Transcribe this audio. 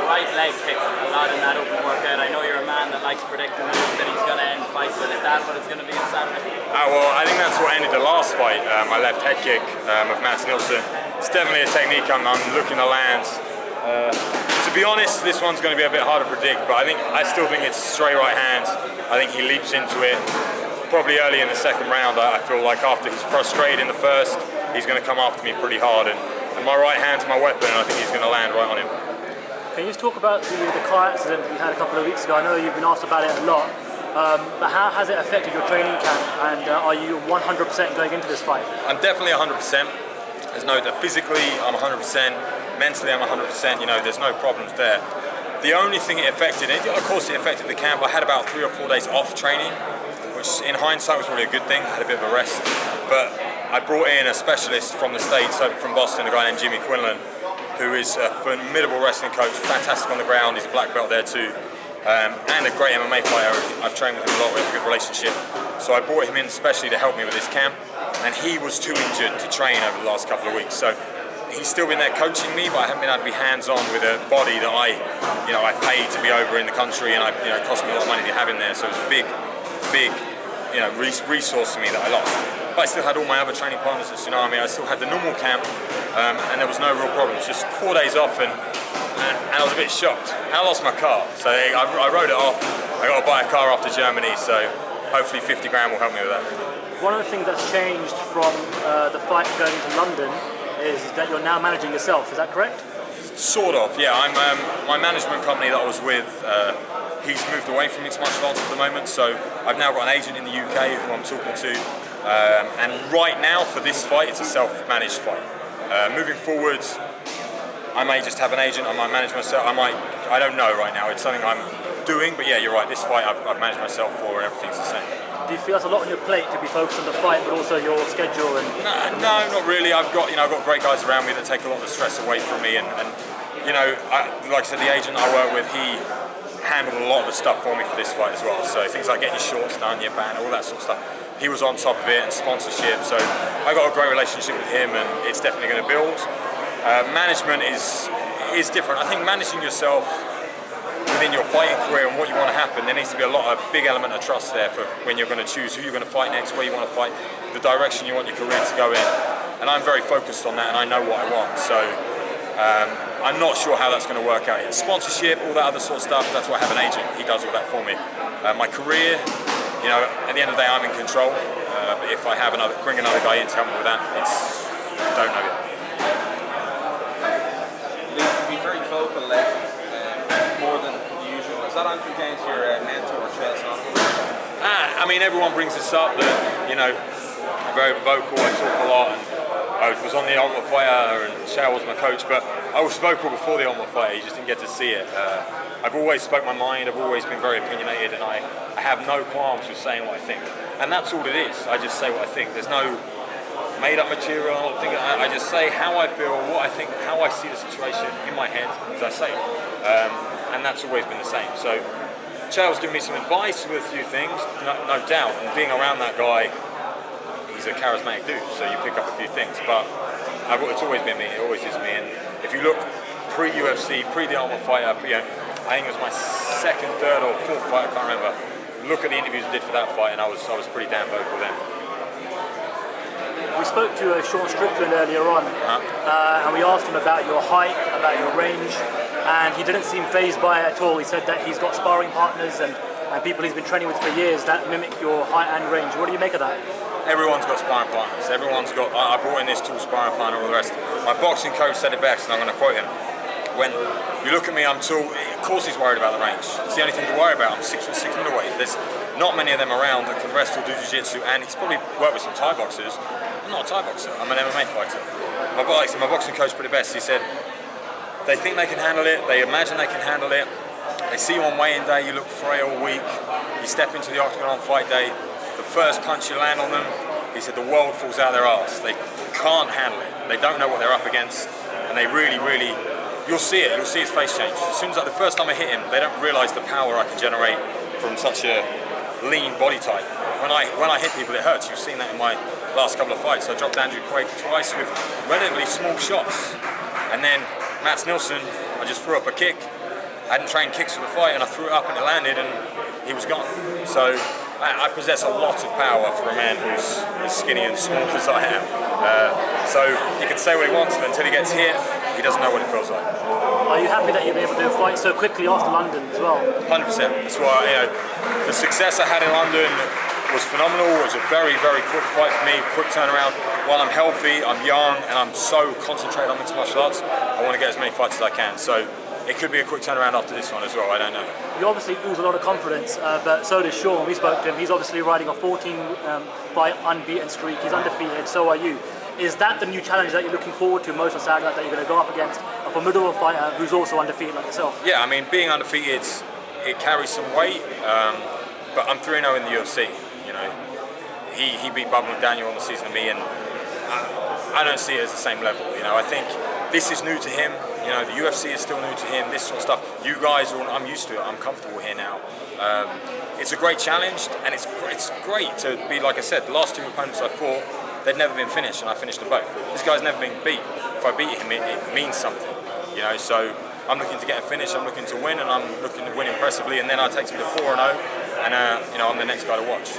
right leg kick a lot in that open workout. I know you're a man that likes predicting the move that he's going to end fights with. Is that what it's going to be on Saturday? Well, I think that's what ended the last fight, my left head kick of Mats Nilsson. It's definitely a technique I'm looking to land. To be honest, this one's going to be a bit hard to predict, but I still think it's straight right hand. I think he leaps into it probably early in the second round. I feel like after he's frustrated in the first, he's going to come after me pretty hard. And my right hand's my weapon, and I think he's going to land right on him. Can you just talk about the car accident that you had a couple of weeks ago? I know you've been asked about it a lot, but how has it affected your training camp, and are you 100% going into this fight? I'm definitely 100%. There's no doubt. Physically, I'm 100%. Mentally, I'm 100%. You know, there's no problems there. The only thing it affected, of course, it affected the camp. I had about 3 or 4 days off training, which in hindsight was probably a good thing. I had a bit of a rest, but I brought in a specialist from the States, from Boston, a guy named Jimmy Quinlan, who is a formidable wrestling coach, fantastic on the ground. He's a black belt there too, and a great MMA fighter. I've trained with him a lot. We have a good relationship. So I brought him in especially to help me with this camp, and he was too injured to train over the last couple of weeks. So he's still been there coaching me, but I haven't been able to be hands-on with a body that I paid to be over in the country, and it cost me a lot of money to have him there. So it was a big, resource to me that I lost. But I still had all my other training partners at Tsunami. I still had the normal camp, and there was no real problems. Just 4 days off, and I was a bit shocked. I lost my car, so I wrote it off. I got to buy a car after Germany, so hopefully 50 grand will help me with that. One of the things that's changed from the fight going to London is that you're now managing yourself. Is that correct? Sort of, yeah. My management company that I was with, he's moved away from mixed martial arts for the moment, so I've now got an agent in the UK who I'm talking to, and right now for this fight it's a self-managed fight. Moving forwards, I may just have an agent, I might manage myself, I don't know right now, it's something I'm doing, but yeah, you're right, this fight I've managed myself for and everything's the same. Do you feel that's a lot on your plate to be focused on the fight, but also your schedule? No, not really. I've got great guys around me that take a lot of the stress away from me, and like I said, the agent I work with, he handled a lot of the stuff for me for this fight as well. So things like getting your shorts done, your banner, all that sort of stuff. He was on top of it, and sponsorship. So I got a great relationship with him, and it's definitely going to build. Management is different. I think managing yourself within your fighting career and what you want to happen, there needs to be a big element of trust there for when you're going to choose who you're going to fight next, where you want to fight, the direction you want your career to go in. And I'm very focused on that, and I know what I want. So I'm not sure how that's going to work out. Sponsorship, all that other sort of stuff, that's why I have an agent. He does all that for me. My career, at the end of the day, I'm in control. But if I have bring another guy in to help me with that, don't know yet. Be very vocal lately, more than usual. Is that anything down to your mentor, Chamatkar Sandhu? I mean, everyone brings this up that, I'm very vocal, I talk a lot, and I was on the Ultimate Fighter, and Shao was my coach, but I was vocal before the Ultimate Fighter, you just didn't get to see it. I've always spoke my mind, I've always been very opinionated, and I have no qualms with saying what I think. And that's all it is, I just say what I think. There's no made up material, I just say how I feel, what I think, how I see the situation in my head, as I say it. And that's always been the same. So Chael's given me some advice with a few things, no doubt, and being around that guy, he's a charismatic dude, so you pick up a few things, but it's always been me, it always is me. And if you look pre-UFC, pre-The Ultimate Fighter, I think it was my second, third or fourth fight, I can't remember, look at the interviews I did for that fight, and I was pretty damn vocal then. We spoke to Sean Strickland earlier on, and we asked him about your height, about your range, and he didn't seem fazed by it at all. He said that he's got sparring partners and people he's been training with for years that mimic your height and range. What do you make of that? Everyone's got sparring partners. I brought in this tall sparring partner, all the rest. My boxing coach said it best, and I'm going to quote him. When you look at me, I'm tall. Of course he's worried about the range. It's the only thing to worry about. I'm 6'6" middleweight. There's not many of them around that can wrestle, do jiu-jitsu, and he's probably worked with some Thai boxers. I'm not a Thai boxer, I'm an MMA fighter. My boxing coach put it best. He said, they think they can handle it, they imagine they can handle it, they see you on weigh-in day, you look frail, weak, you step into the octagon on fight day, the first punch you land on them, he said the world falls out their arse. They can't handle it, they don't know what they're up against, and they really, you'll see his face change. As soon as the first time I hit him, they don't realise the power I can generate from such a lean body type. When I hit people, it hurts. You've seen that in my last couple of fights. I dropped Andrew Quake twice with relatively small shots. And then Mats Nilsson, I just threw up a kick, I hadn't trained kicks for the fight, and I threw it up and it landed, and he was gone. So I possess a lot of power for a man who's as skinny and small as I am. So he can say what he wants, but until he gets hit, he doesn't know what it feels like. Are you happy that you've been able to fight so quickly after London as well? 100%. That's why, the success I had in London was phenomenal. It was a very, very quick fight for me, quick turnaround. While I'm healthy, I'm young, and I'm so concentrated on mixed martial arts, I want to get as many fights as I can. So it could be a quick turnaround after this one as well, I don't know. You obviously lose a lot of confidence, but so does Sean. We spoke to him. He's obviously riding a 14-fight unbeaten streak. He's undefeated, so are you. Is that the new challenge that you're looking forward to most on Saturday, that you're going to go up against a formidable fighter who's also undefeated like yourself? Yeah, I mean, being undefeated, it carries some weight, but I'm 3-0 in the UFC, you know. He beat Bob McDaniel on the season of me, and I don't see it as the same level, you know. I think this is new to him, you know, the UFC is still new to him, this sort of stuff. You guys, I'm used to it, I'm comfortable here now. It's a great challenge, and it's great to be, like I said, the last two opponents I fought, they'd never been finished, and I finished them both. This guy's never been beat. If I beat him, it means something, you know. So I'm looking to get a finish, I'm looking to win, and I'm looking to win impressively, and then I take him to 4-0, and you know, I'm the next guy to watch.